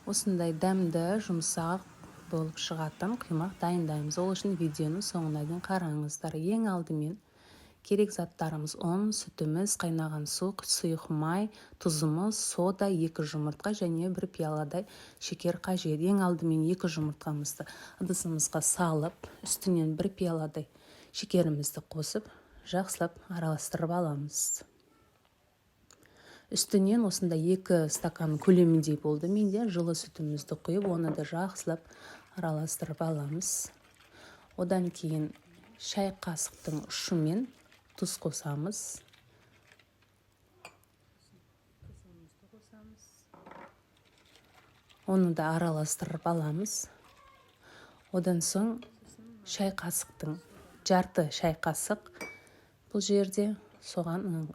Осындай дәмді, жұмсақ болып шығатын құймақ дайындаймыз. Ол үшін видеоны соңына дейін қараңыздар. Ең алдымен керек заттарымыз: ұн, сүтіміз, қайнаған су, сұйық май, тұзымыз, сода, 2 жұмыртқа және 1 пияладай шекер қажет. Ең алдымен 2 жұмыртқамызды ыдысымызға салып, үстінен 1 пияладай шекерімізді қосып, жақсылап араластырып аламыз. Үстінен осында 2 стакан көлеміндей болды менде жылы сүтімізді құйып, оны да жақсылап араластырып аламыз. Одан кейін шай қасықтың ұшымен тұз қосамыз. Оны да араластырып аламыз. Одан соң шай қасықтың жарты шай қасық бұл жерде соған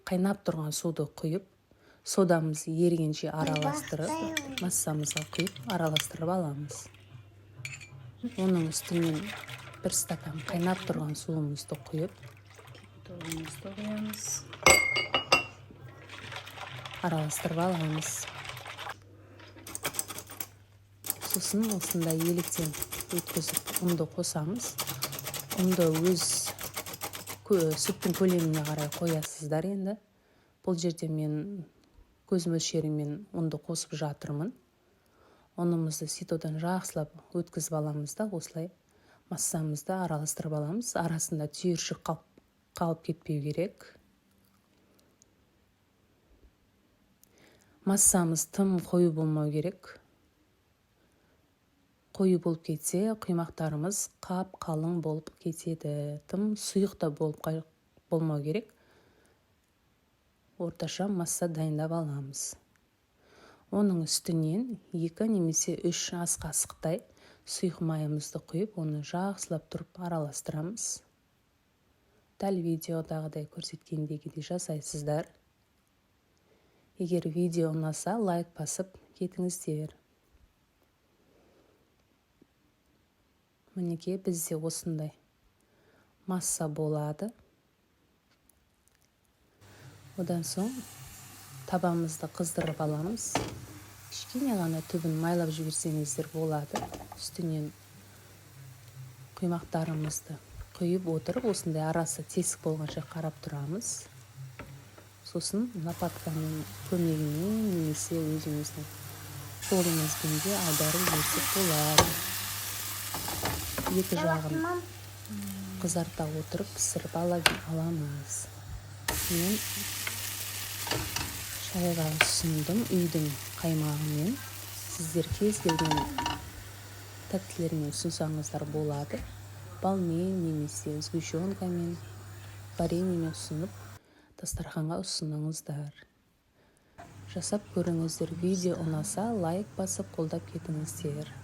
қайнап тұрған суды құйып, содамызды ерігенше араластырып, массамызға құйып араластырып аламыз. Оның үстінен 1 стакан қайнап тұрған суымызды құйып, араластырып аламыз. Сосын осындай електен өткізіп ұнды қосамыз. Ұнды өз сүттің көлеміне қарай қоясыздар енді. Бұл жерде мен көз мөлшерімен ұнды қосып жатырмын. Ұнымызды ситодан жақсылап өткізіп аламыз да, осылай массамызды араластырып аламыз. Арасында түйіршік қалып кетпеу керек. Массамыз тым қою болмау керек. Қою болып кетсе, құймақтарымыз қап қалың болып кетеді. Тым сұйық та болмау керек. Орташа масса дайындап аламыз. Оның үстінен 2 немесе 3 ас қасықтай сұйық майымызды құйып, оны жақсылап тұрып араластырамыз. Дәл видеодағыдай көрсеткендегідей жасайсыздар. Егер видео ұнаса, лайк басып кетіңіздер. Мінекей бізде осындай масса болады. Одан соң табамызды қыздырып аламыз. Кішкене ғана түбін майлап жіберсеңіздер болады. Үстінен құймақтарымызды құйып отырып, осындай арасы тесік болғанша қарап тұрамыз. Сосын лопатканың көмегімен немесе өзіміздің қолымызбен де аударып жіберсек болады. 2 жағын қызарта отырып пісіріп аламыз. Мен шайға ұсындым үйдің қаймағымен. Сіздер кез келген тәттілермен ұсынсаңыздар болады. Балмен немесе сгущенкамен, вареньемен ұсынып, дастарханға ұсыныңыздар. Жасап көріңіздер. Видео ұнаса, лайк басып қолдап кетіңіздер.